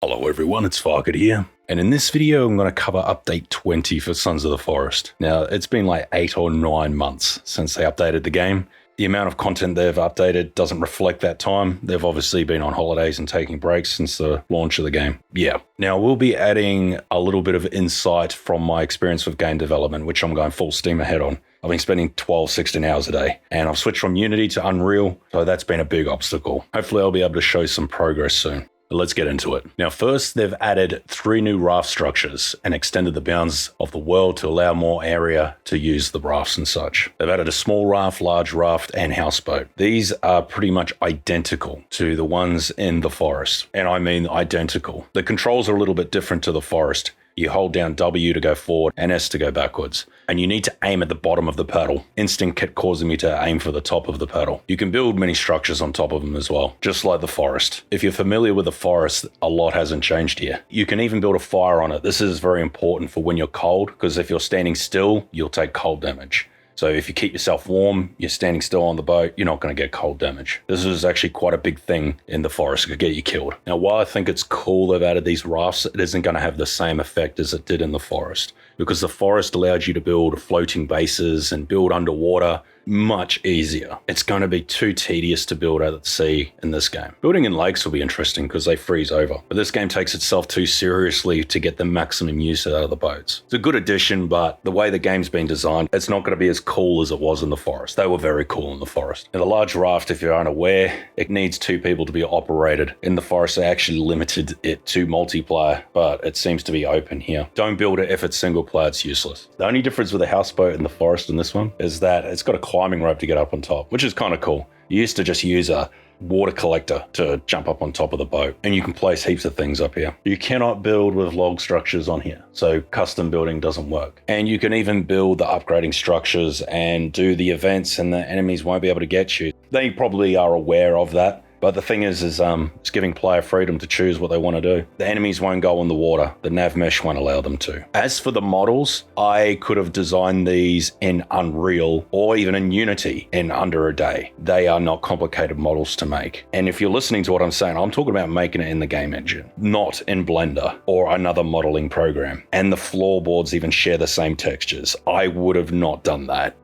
Hello everyone, it's Farket here, and in this video I'm going to cover update 20 for Sons of the Forest. Now, it's been like 8 or 9 months since they updated the game. The amount of content they've updated doesn't reflect that time. They've obviously been on holidays and taking breaks since the launch of the game. Yeah. Now, we'll be adding a little bit of insight from my experience with game development, which I'm going full steam ahead on. I've been spending 12, 16 hours a day, and I've switched from Unity to Unreal, so that's been a big obstacle. Hopefully I'll be able to show some progress soon. But let's get into it. Now, first, they've added 3 new raft structures and extended the bounds of the world to allow more area to use the rafts and such. They've added a small raft, large raft, and houseboat. These are pretty much identical to the ones in the forest, and I mean identical. The controls are a little bit different to the forest. You hold down W to go forward and S to go backwards. And you need to aim at the bottom of the paddle. Instinct kept causing me to aim for the top of the paddle. You can build many structures on top of them as well, just like the forest. If you're familiar with the forest, a lot hasn't changed here. You can even build a fire on it. This is very important for when you're cold, because if you're standing still, you'll take cold damage. So if you keep yourself warm, you're standing still on the boat, you're not going to get cold damage. This is actually quite a big thing in the forest. It could get you killed. Now, while I think it's cool they've added these rafts, it isn't going to have the same effect as it did in the forest, because the forest allowed you to build floating bases and build underwater much easier. It's going to be too tedious to build out at sea in this game. Building in lakes will be interesting because they freeze over, but this game takes itself too seriously to get the maximum use out of the boats. It's a good addition, but the way the game's been designed, it's not going to be as cool as it was in the forest. They were very cool in the forest. In the large raft, if you're unaware, it needs 2 people to be operated. In the forest, they actually limited it to multiplayer, but it seems to be open here. Don't build it if it's single player, it's useless. The only difference with the houseboat in the forest and this one is that it's got a climbing rope to get up on top, which is kind of cool. You used to just use a water collector to jump up on top of the boat, and you can place heaps of things up here. You cannot build with log structures on here, so custom building doesn't work. And you can even build the upgrading structures and do the events, and the enemies won't be able to get you. They probably are aware of that. But the thing is it's giving player freedom to choose what they want to do. The enemies won't go in the water. The nav mesh won't allow them to. As for the models, I could have designed these in Unreal or even in Unity in under a day. They are not complicated models to make. And if you're listening to what I'm saying, I'm talking about making it in the game engine, not in Blender or another modeling program. And the floorboards even share the same textures. I would have not done that.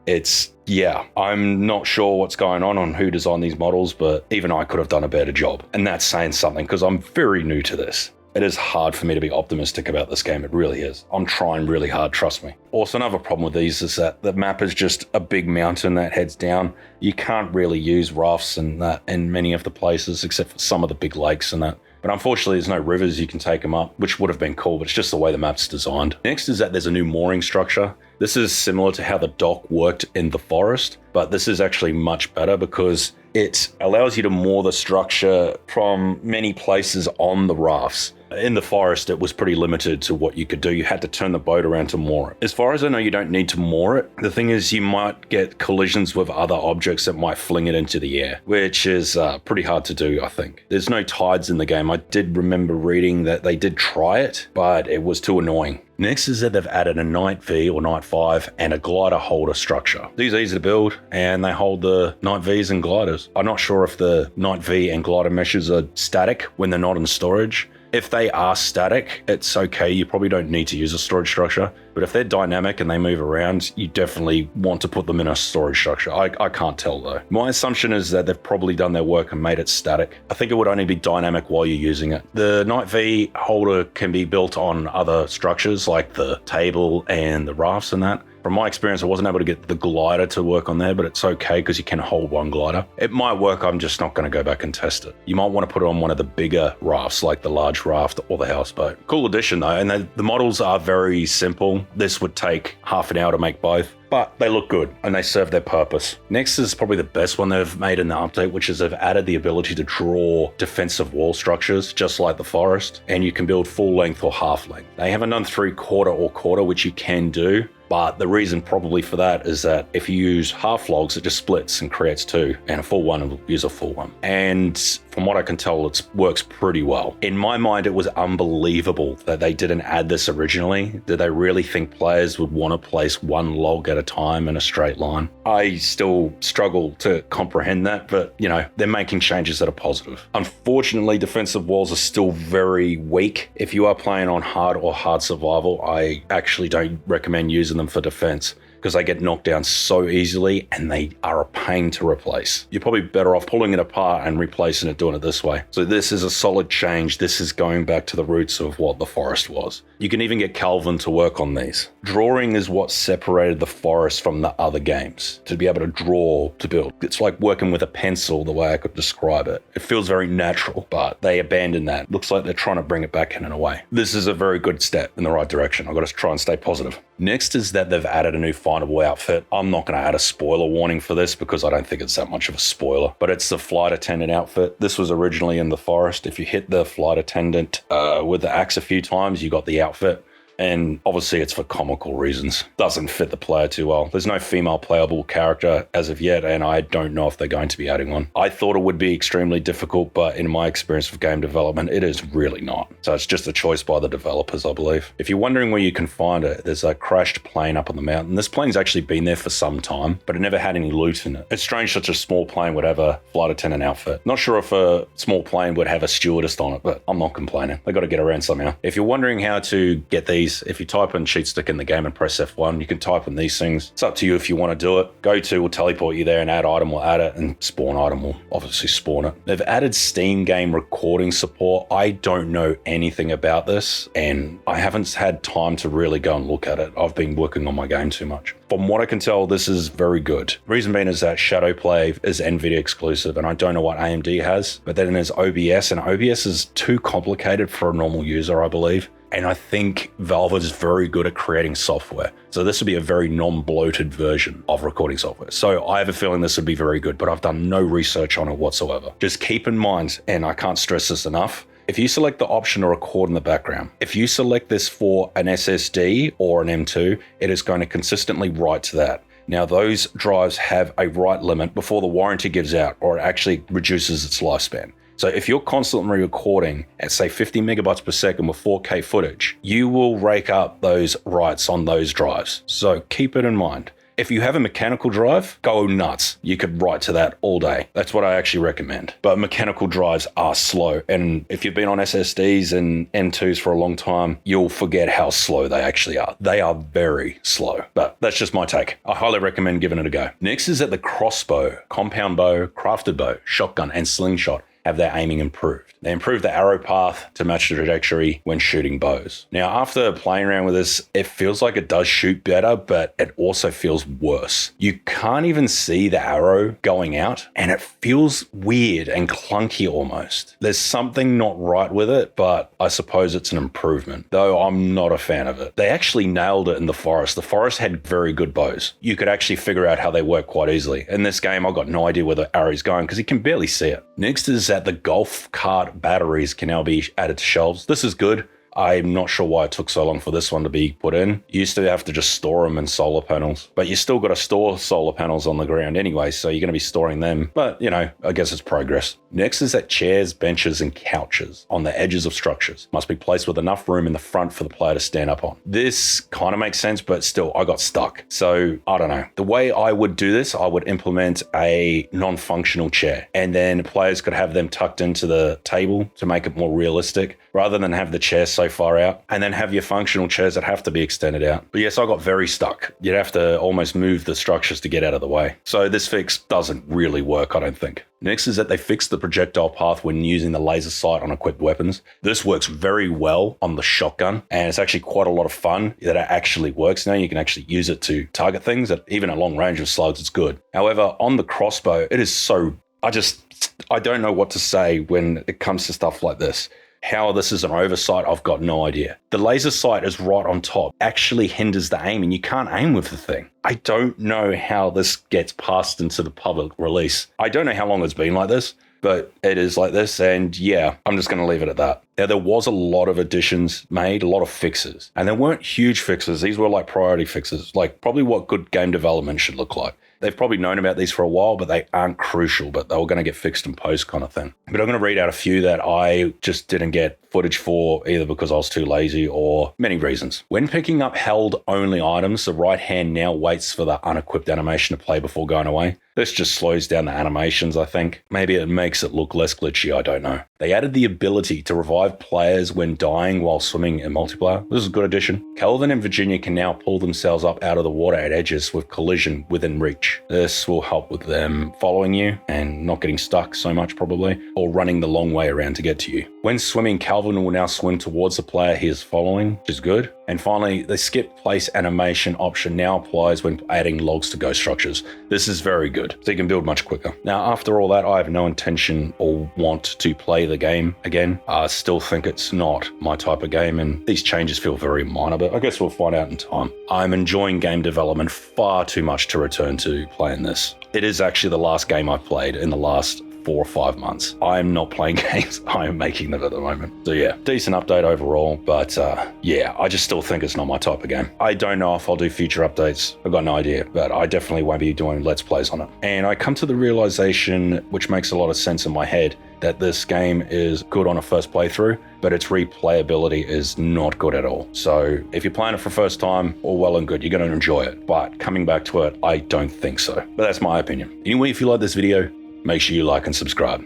Yeah, I'm not sure what's going on who designed these models, but even I could have done a better job. And that's saying something, because I'm very new to this. It is hard for me to be optimistic about this game. It really is. I'm trying really hard, trust me. Also, another problem with these is that the map is just a big mountain that heads down. You can't really use rafts and that in many of the places, except for some of the big lakes and that. But unfortunately, there's no rivers you can take them up, which would have been cool, but it's just the way the map's designed. Next is that there's a new mooring structure. This is similar to how the dock worked in the forest, but this is actually much better because it allows you to moor the structure from many places on the rafts. In the forest, it was pretty limited to what you could do. You had to turn the boat around to moor it. As far as I know, you don't need to moor it. The thing is, you might get collisions with other objects that might fling it into the air, which is pretty hard to do, I think. There's no tides in the game. I did remember reading that they did try it, but it was too annoying. Next is that they've added a Night V or Night 5 and a glider holder structure. These are easy to build, and they hold the Night Vs and gliders. I'm not sure if the Night V and glider meshes are static when they're not in storage. If they are static, it's okay. You probably don't need to use a storage structure. But if they're dynamic and they move around, you definitely want to put them in a storage structure. I can't tell though. My assumption is that they've probably done their work and made it static. I think it would only be dynamic while you're using it. The Night V holder can be built on other structures like the table and the rafts and that. From my experience, I wasn't able to get the glider to work on there, but it's okay because you can hold one glider. It might work, I'm just not going to go back and test it. You might want to put it on one of the bigger rafts like the large raft or the houseboat. Cool addition though, and the models are very simple. This would take half an hour to make both, but they look good and they serve their purpose. Next is probably the best one they've made in the update, which is they've added the ability to draw defensive wall structures, just like the forest, and you can build full length or half length. They haven't done 3/4 or quarter, which you can do. But the reason probably for that is that if you use half logs, it just splits and creates 2, and a full one will use a full one. And from what I can tell, it works pretty well. In my mind, it was unbelievable that they didn't add this originally. Did they really think players would want to place one log at a time in a straight line? I still struggle to comprehend that, but they're making changes that are positive. Unfortunately, defensive walls are still very weak. If you are playing on hard or hard survival, I actually don't recommend using them for defense, because they get knocked down so easily and they are a pain to replace. You're probably better off pulling it apart and replacing it, doing it this way. So this is a solid change. This is going back to the roots of what the forest was. You can even get Calvin to work on these. Drawing is what separated the forest from the other games. To be able to draw, to build. It's like working with a pencil, the way I could describe it. It feels very natural, but they abandoned that. Looks like they're trying to bring it back in a way. This is a very good step in the right direction. I've got to try and stay positive. Next is that they've added a new findable outfit. I'm not going to add a spoiler warning for this because I don't think it's that much of a spoiler, but it's the flight attendant outfit. This was originally in the forest. If you hit the flight attendant with the axe a few times, you got the outfit. And obviously it's for comical reasons. Doesn't fit the player too well. There's no female playable character as of yet, and I don't know if they're going to be adding one. I thought it would be extremely difficult, but in my experience with game development, it is really not. So it's just a choice by the developers, I believe. If you're wondering where you can find it, there's a crashed plane up on the mountain. This plane's actually been there for some time, but it never had any loot in it. It's strange such a small plane would have a flight attendant outfit. Not sure if a small plane would have a stewardess on it, but I'm not complaining. They got to get around somehow. If you're wondering how to get these, if you type in cheat stick in the game and press F1, you can type in these things. It's up to you if you want to do it. Go to will teleport you there, and add item will add it, and spawn item will obviously spawn it. They've added Steam game recording support. I don't know anything about this, and I haven't had time to really go and look at it. I've been working on my game too much. From what I can tell, this is very good. Reason being is that Shadowplay is NVIDIA exclusive, and I don't know what AMD has, but then there's OBS, and OBS is too complicated for a normal user, I believe. And I think Valve is very good at creating software. So this would be a very non-bloated version of recording software. So I have a feeling this would be very good, but I've done no research on it whatsoever. Just keep in mind, and I can't stress this enough, if you select the option to record in the background, if you select this for an SSD or an M2, it is going to consistently write to that. Now, those drives have a write limit before the warranty gives out, or it actually reduces its lifespan. So if you're constantly recording at say 50 megabytes per second with 4K footage, you will rake up those writes on those drives. So keep it in mind. If you have a mechanical drive, go nuts. You could write to that all day. That's what I actually recommend. But mechanical drives are slow. And if you've been on SSDs and M2s for a long time, you'll forget how slow they actually are. They are very slow. But that's just my take. I highly recommend giving it a go. Next is that the crossbow, compound bow, crafted bow, shotgun, and slingshot have their aiming improved. They improved the arrow path to match the trajectory when shooting bows. Now, after playing around with this, it feels like it does shoot better, but it also feels worse. You can't even see the arrow going out, and it feels weird and clunky almost. There's something not right with it, but I suppose it's an improvement, though I'm not a fan of it. They actually nailed it in the forest. The forest had very good bows. You could actually figure out how they work quite easily. In this game, I've got no idea where the arrow's going because you can barely see it. Next is that the golf cart batteries can now be added to shelves. This is good. I'm not sure why it took so long for this one to be put in. You used to have to just store them in solar panels, but you still got to store solar panels on the ground anyway, so you're going to be storing them. But, you know, I guess it's progress. Next is that chairs, benches, and couches on the edges of structures must be placed with enough room in the front for the player to stand up on. This kind of makes sense, but still, I got stuck. So, I don't know. The way I would do this, I would implement a non-functional chair, and then players could have them tucked into the table to make it more realistic, rather than have the chair so far out, and then have your functional chairs that have to be extended out. But yes, I got very stuck. You'd have to almost move the structures to get out of the way. So this fix doesn't really work, I don't think. Next is that they fixed the projectile path when using the laser sight on equipped weapons. This works very well on the shotgun, and it's actually quite a lot of fun that it actually works now. You can actually use it to target things, that even at long range of slugs, it's good. However, on the crossbow, it is so... I don't know what to say when it comes to stuff like this. How this is an oversight, I've got no idea. The laser sight is right on top, actually hinders the aim, and you can't aim with the thing. I don't know how this gets passed into the public release. I don't know how long it's been like this, but it is like this, and yeah, I'm just going to leave it at that. Now, there was a lot of additions made, a lot of fixes, and they weren't huge fixes. These were like priority fixes, like probably what good game development should look like. They've probably known about these for a while, but they aren't crucial, but they were going to get fixed in post kind of thing. But I'm going to read out a few that I just didn't get footage for, either because I was too lazy or many reasons. When picking up held only items, the right hand now waits for the unequipped animation to play before going away. This just slows down the animations, I think. Maybe it makes it look less glitchy, I don't know. They added the ability to revive players when dying while swimming in multiplayer. This is a good addition. Kelvin and Virginia can now pull themselves up out of the water at edges with collision within reach. This will help with them following you and not getting stuck so much probably, or running the long way around to get to you. When swimming, Calvin will now swim towards the player he is following, which is good. And finally, the skip place animation option now applies when adding logs to ghost structures. This is very good, so you can build much quicker. Now, after all that, I have no intention or want to play the game again. I still think it's not my type of game, and these changes feel very minor, but I guess we'll find out in time. I'm enjoying game development far too much to return to playing this. It is actually the last game I've played in the last 4 or 5 months. I am not playing games, I am making them at the moment. So yeah, decent update overall, but yeah, I just still think it's not my type of game. I don't know if I'll do future updates, I've got no idea, but I definitely won't be doing Let's Plays on it. And I come to the realization, which makes a lot of sense in my head, that this game is good on a first playthrough, but its replayability is not good at all. So if you're playing it for the first time, all well and good, you're going to enjoy it. But coming back to it, I don't think so. But that's my opinion. Anyway, if you like this video, make sure you like and subscribe.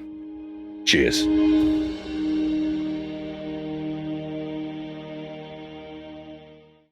Cheers.